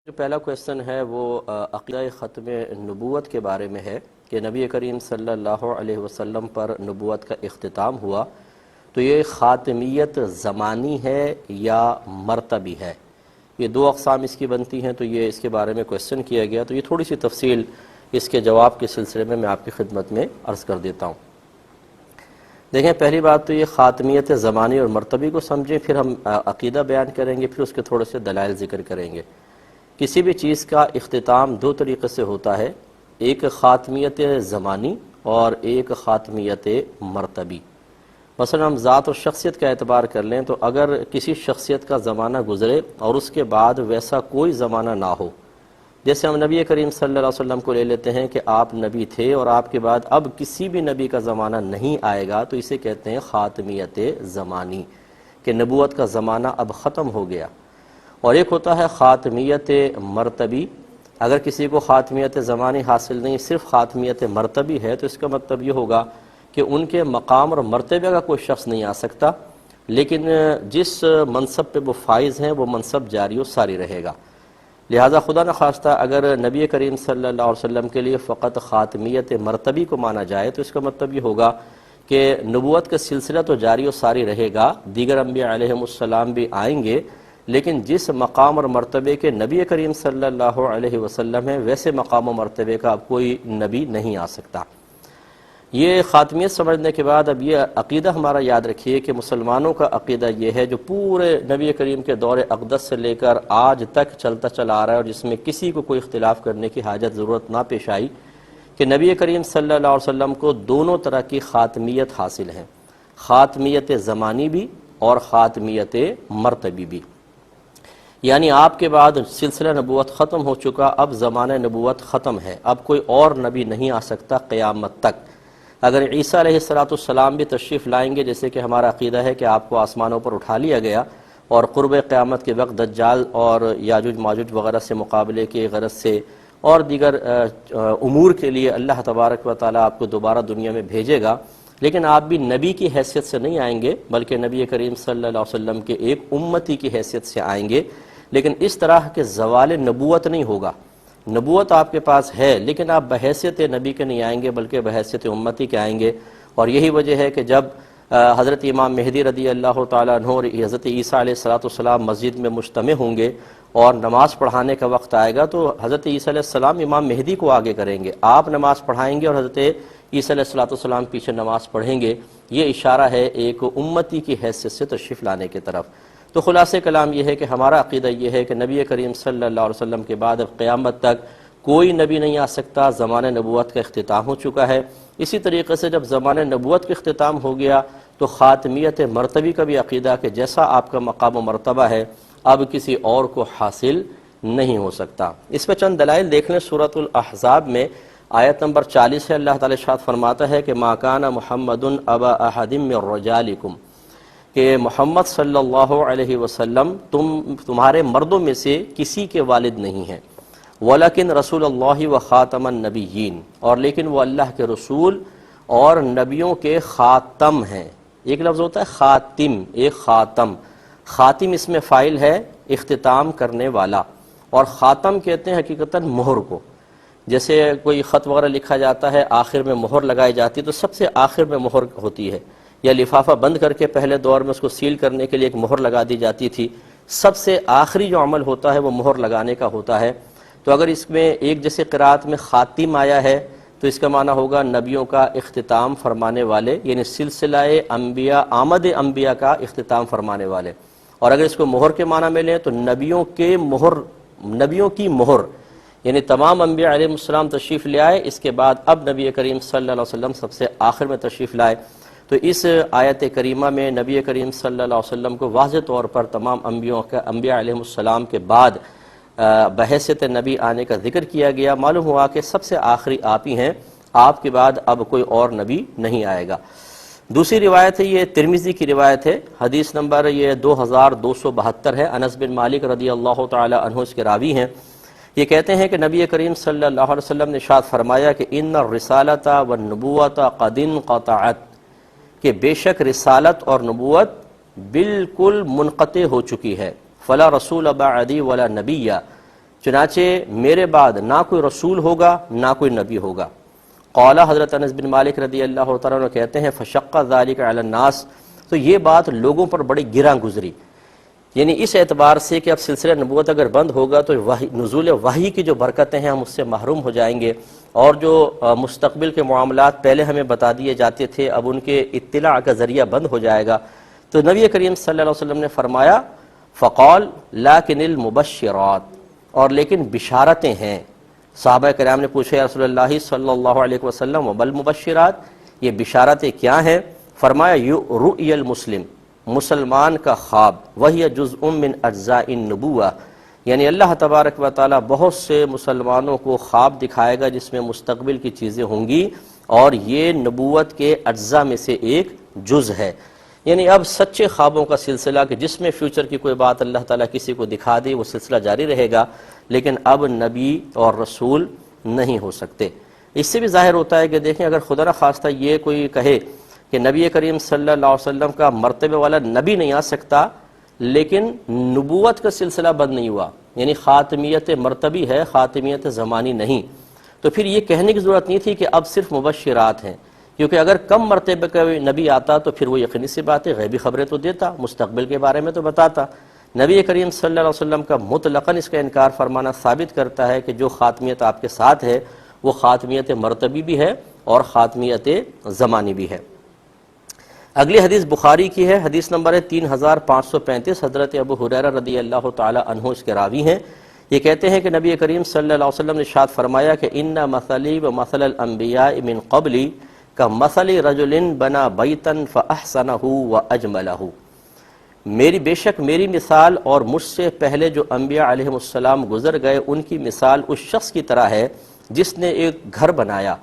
جو پہلا کویسچن ہے وہ عقیدہ ختم نبوت کے بارے میں ہے کہ نبی کریم صلی اللہ علیہ وسلم پر نبوت کا اختتام ہوا تو یہ خاتمیت زمانی ہے یا مرتبی ہے؟ یہ دو اقسام اس کی بنتی ہیں، تو یہ اس کے بارے میں کویسچن کیا گیا، تو یہ تھوڑی سی تفصیل اس کے جواب کے سلسلے میں آپ کی خدمت میں عرض کر دیتا ہوں۔ دیکھیں، پہلی بات تو یہ خاتمیت زمانی اور مرتبی کو سمجھیں، پھر ہم عقیدہ بیان کریں گے، پھر اس کے تھوڑے سے دلائل ذکر کریں گے۔ کسی بھی چیز کا اختتام دو طریقے سے ہوتا ہے، ایک خاتمیت زمانی اور ایک خاتمیت مرتبی۔ مثلا ہم ذات اور شخصیت کا اعتبار کر لیں تو اگر کسی شخصیت کا زمانہ گزرے اور اس کے بعد ویسا کوئی زمانہ نہ ہو، جیسے ہم نبی کریم صلی اللہ علیہ وسلم کو لے لیتے ہیں کہ آپ نبی تھے اور آپ کے بعد اب کسی بھی نبی کا زمانہ نہیں آئے گا، تو اسے کہتے ہیں خاتمیت زمانی، کہ نبوت کا زمانہ اب ختم ہو گیا۔ اور ایک ہوتا ہے خاتمیت مرتبی۔ اگر کسی کو خاتمیت زمانی حاصل نہیں، صرف خاتمیت مرتبی ہے، تو اس کا مطلب یہ ہوگا کہ ان کے مقام اور مرتبہ کا کوئی شخص نہیں آ سکتا، لیکن جس منصب پہ وہ فائز ہیں وہ منصب جاری و ساری رہے گا۔ لہٰذا خدا نخواستہ اگر نبی کریم صلی اللہ علیہ وسلم کے لیے فقط خاتمیت مرتبی کو مانا جائے تو اس کا مطلب یہ ہوگا کہ نبوت کا سلسلہ تو جاری و ساری رہے گا، دیگر انبیاء علیہم السلام بھی آئیں گے، لیکن جس مقام اور مرتبے کے نبی کریم صلی اللہ علیہ وسلم ہیں ویسے مقام و مرتبے کا اب کوئی نبی نہیں آ سکتا۔ یہ خاتمیت سمجھنے کے بعد اب یہ عقیدہ ہمارا یاد رکھیے کہ مسلمانوں کا عقیدہ یہ ہے جو پورے نبی کریم کے دور اقدس سے لے کر آج تک چلتا چلا آ رہا ہے، اور جس میں کسی کو کوئی اختلاف کرنے کی حاجت ضرورت نہ پیش آئی، کہ نبی کریم صلی اللہ علیہ وسلم کو دونوں طرح کی خاتمیت حاصل ہے، خاتمیت زمانی بھی اور خاتمیت مرتبی بھی۔ یعنی آپ کے بعد سلسلہ نبوت ختم ہو چکا، اب زمانہ نبوت ختم ہے، اب کوئی اور نبی نہیں آ سکتا قیامت تک۔ اگر عیسیٰ علیہ السلام بھی تشریف لائیں گے، جیسے کہ ہمارا عقیدہ ہے کہ آپ کو آسمانوں پر اٹھا لیا گیا، اور قرب قیامت کے وقت دجال اور یاجوج ماجوج وغیرہ سے مقابلے کے غرض سے اور دیگر امور کے لیے اللہ تبارک و تعالیٰ آپ کو دوبارہ دنیا میں بھیجے گا، لیکن آپ بھی نبی کی حیثیت سے نہیں آئیں گے، بلکہ نبی کریم صلی اللہ علیہ وسلم کے ایک امتی کی حیثیت سے آئیں گے۔ لیکن اس طرح کے زوال نبوت نہیں ہوگا، نبوت آپ کے پاس ہے، لیکن آپ بحیثیت نبی کے نہیں آئیں گے بلکہ بحیثیت امتی کے آئیں گے۔ اور یہی وجہ ہے کہ جب حضرت امام مہدی رضی اللہ تعالیٰ عنہ اور حضرت عیسیٰ علیہ السلام مسجد میں مجتمع ہوں گے اور نماز پڑھانے کا وقت آئے گا، تو حضرت عیسیٰ علیہ السلام امام مہدی کو آگے کریں گے، آپ نماز پڑھائیں گے اور حضرت عیسیٰ علیہ السلام پیچھے نماز پڑھیں گے۔ یہ اشارہ ہے ایک امتی کی حیثیت سے تشریف لانے کی طرف۔ تو خلاصہ کلام یہ ہے کہ ہمارا عقیدہ یہ ہے کہ نبی کریم صلی اللہ علیہ وسلم کے بعد اب قیامت تک کوئی نبی نہیں آ سکتا، زمانہ نبوت کا اختتام ہو چکا ہے۔ اسی طریقے سے جب زمانہ نبوت کا اختتام ہو گیا تو خاتمیت مرتبی کا بھی عقیدہ کہ جیسا آپ کا مقام و مرتبہ ہے اب کسی اور کو حاصل نہیں ہو سکتا۔ اس میں چند دلائل دیکھ لیں۔ سورۃ الاحزاب میں آیت نمبر 40 ہے، اللہ تعالی ارشاد فرماتا ہے کہ ما کان محمد ابا احد من رجالکم، کہ محمد صلی اللہ علیہ وسلم تمہارے مردوں میں سے کسی کے والد نہیں ہیں، ولیکن رسول اللہ و خاتم النبیین، اور لیکن وہ اللہ کے رسول اور نبیوں کے خاتم ہیں۔ ایک لفظ ہوتا ہے خاتم، ایک خاتم، خاتم اس میں فاعل ہے اختتام کرنے والا، اور خاتم کہتے ہیں حقیقتاً مہر کو۔ جیسے کوئی خط وغیرہ لکھا جاتا ہے، آخر میں مہر لگائی جاتی ہے، تو سب سے آخر میں مہر ہوتی ہے، یا لفافہ بند کر کے پہلے دور میں اس کو سیل کرنے کے لیے ایک مہر لگا دی جاتی تھی۔ سب سے آخری جو عمل ہوتا ہے وہ مہر لگانے کا ہوتا ہے۔ تو اگر اس میں ایک جیسے قرات میں خاتم آیا ہے تو اس کا معنی ہوگا نبیوں کا اختتام فرمانے والے، یعنی سلسلہ انبیاء، آمد انبیاء کا اختتام فرمانے والے۔ اور اگر اس کو مہر کے معنی میں لیں تو نبیوں کی مہر، یعنی تمام انبیاء علیہ السلام تشریف لے آئے، اس کے بعد اب نبی کریم صلی اللہ علیہ وسلم سب سے آخر میں تشریف لائے۔ تو اس آیت کریمہ میں نبی کریم صلی اللہ علیہ وسلم کو واضح طور پر تمام انبیاء علیہ السلام کے بعد بحیثیت نبی آنے کا ذکر کیا گیا۔ معلوم ہوا کہ سب سے آخری آپ ہی ہیں، آپ کے بعد اب کوئی اور نبی نہیں آئے گا۔ دوسری روایت ہے، یہ ترمذی کی روایت ہے، حدیث نمبر یہ 2272 ہے، انس بن مالک رضی اللہ تعالی عنہ اس کے راوی ہیں۔ یہ کہتے ہیں کہ نبی کریم صلی اللہ علیہ وسلم نے ارشاد فرمایا کہ ان الرسالۃ والنبوۃ قد انقطعت، کہ بے شک رسالت اور نبوت بالکل منقطع ہو چکی ہے، فلا رسول بعدی ولا نبی، چنانچہ میرے بعد نہ کوئی رسول ہوگا نہ کوئی نبی ہوگا۔ قال حضرت انس بن مالک رضی اللہ تعالیٰ عنہ کہتے ہیں فشق ذلک علی الناس، تو یہ بات لوگوں پر بڑی گراں گزری، یعنی اس اعتبار سے کہ اب سلسلہ نبوت اگر بند ہوگا تو نزول وحی کی جو برکتیں ہیں ہم اس سے محروم ہو جائیں گے، اور جو مستقبل کے معاملات پہلے ہمیں بتا دیے جاتے تھے اب ان کے اطلاع کا ذریعہ بند ہو جائے گا۔ تو نبی کریم صلی اللہ علیہ وسلم نے فرمایا فقال لیکن المبشرات، اور لیکن بشارتیں ہیں۔ صحابہ کرام نے پوچھا یا رسول اللہ صلی اللہ علیہ وسلم وبل مبشرات، یہ بشارتیں کیا ہیں؟ فرمایا رؤی المسلم، مسلمان کا خواب، وہی جزء من اجزاء النبوہ، یعنی اللہ تبارک و تعالی بہت سے مسلمانوں کو خواب دکھائے گا جس میں مستقبل کی چیزیں ہوں گی، اور یہ نبوت کے اجزاء میں سے ایک جز ہے۔ یعنی اب سچے خوابوں کا سلسلہ کہ جس میں فیوچر کی کوئی بات اللہ تعالیٰ کسی کو دکھا دے وہ سلسلہ جاری رہے گا، لیکن اب نبی اور رسول نہیں ہو سکتے۔ اس سے بھی ظاہر ہوتا ہے کہ دیکھیں اگر خدا نخواستہ یہ کوئی کہے کہ نبی کریم صلی اللہ علیہ وسلم کا مرتبے والا نبی نہیں آ سکتا لیکن نبوت کا سلسلہ بند نہیں ہوا، یعنی خاتمیت مرتبی ہے، خاتمیت زمانی نہیں، تو پھر یہ کہنے کی ضرورت نہیں تھی کہ اب صرف مبشرات ہیں، کیونکہ اگر کم مرتبے کا نبی آتا تو پھر وہ یقینی سی بات ہے غیبی خبریں تو دیتا، مستقبل کے بارے میں تو بتاتا۔ نبی کریم صلی اللہ علیہ وسلم کا مطلقاً اس کا انکار فرمانا ثابت کرتا ہے کہ جو خاتمیت آپ کے ساتھ ہے وہ خاتمیت مرتبی بھی ہے اور خاتمیت زمانی بھی ہے۔ اگلی حدیث بخاری کی ہے، حدیث نمبر ہے 3535، حضرت ابو ہریرہ رضی اللہ تعالی عنہ اس کے راوی ہیں۔ یہ کہتے ہیں کہ نبی کریم صلی اللہ علیہ وسلم نے ارشاد فرمایا کہ ان مثلی و مثل الانبیاء من قبلی کمثل رجل بنا بیتا فاحسنہ واجملہ، بے شک میری مثال اور مجھ سے پہلے جو انبیاء علیہ السلام گزر گئے ان کی مثال اس شخص کی طرح ہے جس نے ایک گھر بنایا،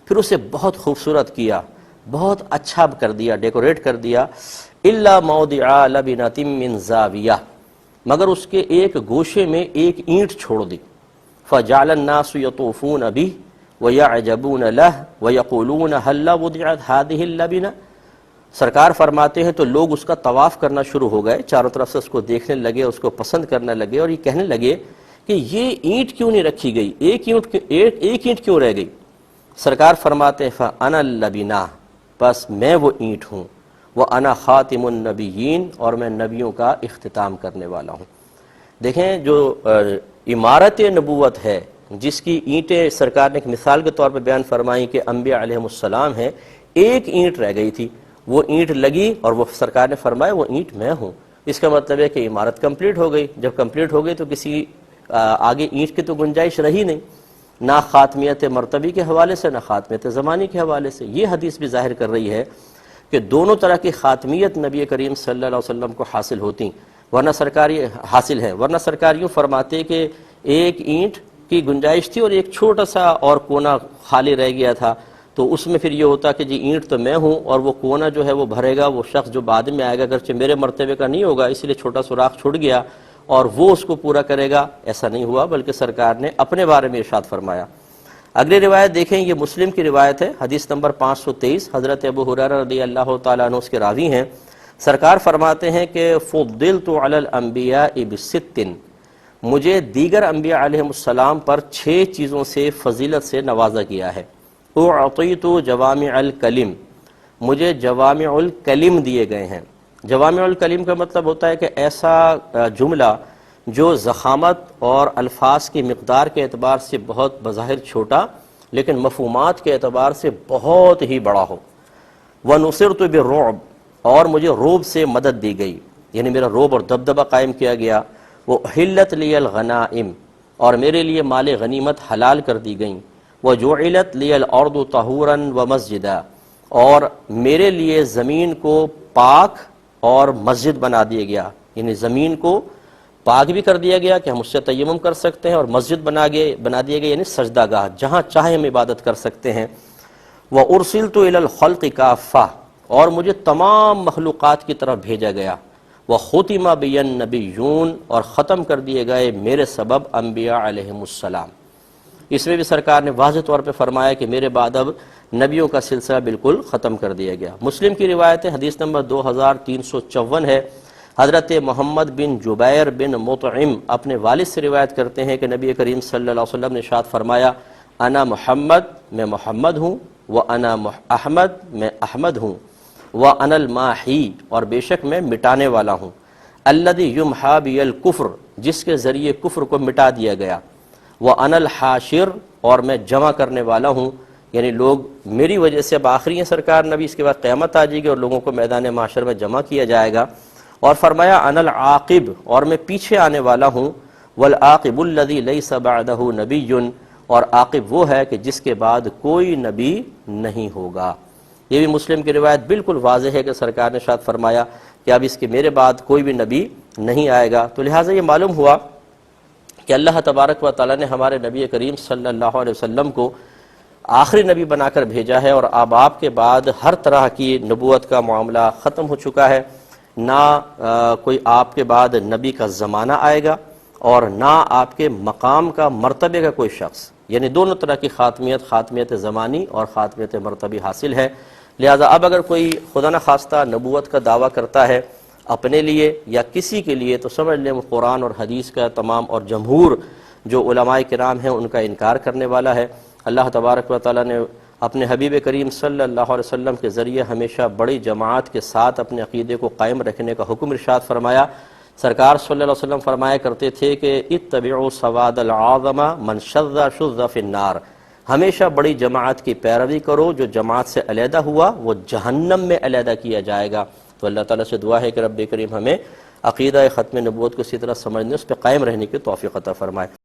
پھر اسے بہت خوبصورت کیا، بہت اچھا کر دیا، ڈیکوریٹ کر دیا، الا موضع لبنۃ من زاویہ، مگر اس کے ایک گوشے میں ایک اینٹ چھوڑ دی، فجعل الناس یطوفون بہ ویعجبون لہ ویقولون هل وضعت هذه اللبنہ، سرکار فرماتے ہیں تو لوگ اس کا طواف کرنا شروع ہو گئے، چاروں طرف سے اس کو دیکھنے لگے، اس کو پسند کرنے لگے، اور یہ کہنے لگے کہ یہ اینٹ کیوں نہیں رکھی گئی، ایک اینٹ کیوں رہ گئی؟ سرکار فرماتے ہیں فانا اللبنہ، بس میں وہ اینٹ ہوں، وَأَنَا خَاتِمُ النَّبِيِّينَ، اور میں نبیوں کا اختتام کرنے والا ہوں۔ دیکھیں جو عمارت نبوت ہے جس کی اینٹیں سرکار نے ایک مثال کے طور پہ بیان فرمائی کہ انبیاء علیہ السلام ہیں، ایک اینٹ رہ گئی تھی، وہ اینٹ لگی اور وہ سرکار نے فرمایا وہ اینٹ میں ہوں، اس کا مطلب ہے کہ عمارت کمپلیٹ ہو گئی، جب کمپلیٹ ہو گئی تو کسی آگے اینٹ کی تو گنجائش رہی نہیں، نہ خاتمیت مرتبی کے حوالے سے نہ خاتمیت زمانی کے حوالے سے۔ یہ حدیث بھی ظاہر کر رہی ہے کہ دونوں طرح کی خاتمیت نبی کریم صلی اللہ علیہ وسلم کو حاصل ہوتی، ورنہ سرکار یوں فرماتے کہ ایک اینٹ کی گنجائش تھی اور ایک چھوٹا سا اور کونا خالی رہ گیا تھا، تو اس میں پھر یہ ہوتا کہ جی اینٹ تو میں ہوں اور وہ کونا جو ہے وہ بھرے گا وہ شخص جو بعد میں آئے گا، اگرچہ میرے مرتبے کا نہیں ہوگا اس لیے چھوٹا سوراخ چھوڑ گیا اور وہ اس کو پورا کرے گا، ایسا نہیں ہوا، بلکہ سرکار نے اپنے بارے میں ارشاد فرمایا۔ اگلی روایت دیکھیں، یہ مسلم کی روایت ہے، حدیث نمبر 523، حضرت ابو ہریرہ رضی اللہ تعالیٰ عنہ اس کے راوی ہیں۔ سرکار فرماتے ہیں کہ فضلت علی الانبیاء بست، مجھے دیگر انبیاء علیہ السلام پر 6 چیزوں سے فضیلت سے نوازا گیا ہے۔ اعطیت جوامع الکلم، مجھے جوامع الکلم دیے گئے ہیں۔ جوامع الکلم کا مطلب ہوتا ہے کہ ایسا جملہ جو ضخامت اور الفاظ کی مقدار کے اعتبار سے بہت بظاہر چھوٹا لیکن مفہومات کے اعتبار سے بہت ہی بڑا ہو۔ وَنُصِرْتُ بِالرُّعْبِ، اور مجھے روب سے مدد دی گئی، یعنی میرا روب اور دبدبہ قائم کیا گیا۔ وَأُحِلَّتْ لِيَ الْغَنَائِمُ، اور میرے لیے مال غنیمت حلال کر دی گئیں۔ وَجُعِلَتْ لِيَ الْأَرْضُ طَهُورًا وَمَسْجِدًا، اور میرے لیے زمین کو پاک اور مسجد بنا دیا گیا، یعنی زمین کو پاک بھی کر دیا گیا کہ ہم اس سے تیمم کر سکتے ہیں، اور مسجد بنا دیا گیا یعنی سجدہ گاہ جہاں چاہے ہم عبادت کر سکتے ہیں۔ وَأُرْسِلْتُ إِلَى الْخَلْقِ كَافَّةً، اور مجھے تمام مخلوقات کی طرف بھیجا گیا۔ وَخُتِمَ بِيَ النَّبِيُّونَ، اور ختم کر دیے گئے میرے سبب انبیاء علیہم السلام۔ اس میں بھی سرکار نے واضح طور پہ فرمایا کہ میرے بعد اب نبیوں کا سلسلہ بالکل ختم کر دیا گیا۔ مسلم کی روایت ہے، حدیث نمبر 2354 ہے، حضرت محمد بن جبیر بن مطعم اپنے والد سے روایت کرتے ہیں کہ نبی کریم صلی اللہ علیہ وسلم نے ارشاد فرمایا انا محمد، میں محمد ہوں، وانا احمد، میں احمد ہوں، وانا الماحی، اور بے شک میں مٹانے والا ہوں، الذی یمحا بی الکفر، جس کے ذریعے کفر کو مٹا دیا گیا، وانا الحاشر، اور میں جمع کرنے والا ہوں، یعنی لوگ میری وجہ سے اب آخری ہیں سرکار نبی، اس کے بعد قیامت آ جائے گی اور لوگوں کو میدان محشر میں جمع کیا جائے گا۔ اور فرمایا انا العاقب، اور میں پیچھے آنے والا ہوں، والعاقب الذی لیس بعدہ نبی، اور عاقب وہ ہے کہ جس کے بعد کوئی نبی نہیں ہوگا۔ یہ بھی مسلم کی روایت بالکل واضح ہے کہ سرکار نے ارشاد فرمایا کہ اب اس کے میرے بعد کوئی بھی نبی نہیں آئے گا۔ تو لہٰذا یہ معلوم ہوا کہ اللہ تبارک و تعالیٰ نے ہمارے نبی کریم صلی اللہ علیہ وسلم کو آخری نبی بنا کر بھیجا ہے، اور اب آپ کے بعد ہر طرح کی نبوت کا معاملہ ختم ہو چکا ہے، نہ کوئی آپ کے بعد نبی کا زمانہ آئے گا اور نہ آپ کے مقام کا مرتبے کا کوئی شخص، یعنی دونوں طرح کی خاتمیت زمانی اور خاتمیت مرتبی حاصل ہے۔ لہذا اب اگر کوئی خدا نخواستہ نبوت کا دعویٰ کرتا ہے اپنے لیے یا کسی کے لیے، تو سمجھ لیں وہ قرآن اور حدیث کا تمام اور جمہور جو علماء کرام ہیں ان کا انکار کرنے والا ہے۔ اللہ تبارک و تعالیٰ نے اپنے حبیب کریم صلی اللہ علیہ وسلم کے ذریعے ہمیشہ بڑی جماعت کے ساتھ اپنے عقیدے کو قائم رکھنے کا حکم ارشاد فرمایا۔ سرکار صلی اللہ علیہ وسلم فرمایا کرتے تھے کہ اتبعوا سواد العظم من شذ شذ فی النار، ہمیشہ بڑی جماعت کی پیروی کرو، جو جماعت سے علیحدہ ہوا وہ جہنم میں علیحدہ کیا جائے گا۔ تو اللہ تعالیٰ سے دعا ہے کہ رب کریم ہمیں عقیدہ ختم نبوت کو اسی طرح سمجھنے، اس پہ قائم رہنے کی توفیق عطا فرمائے۔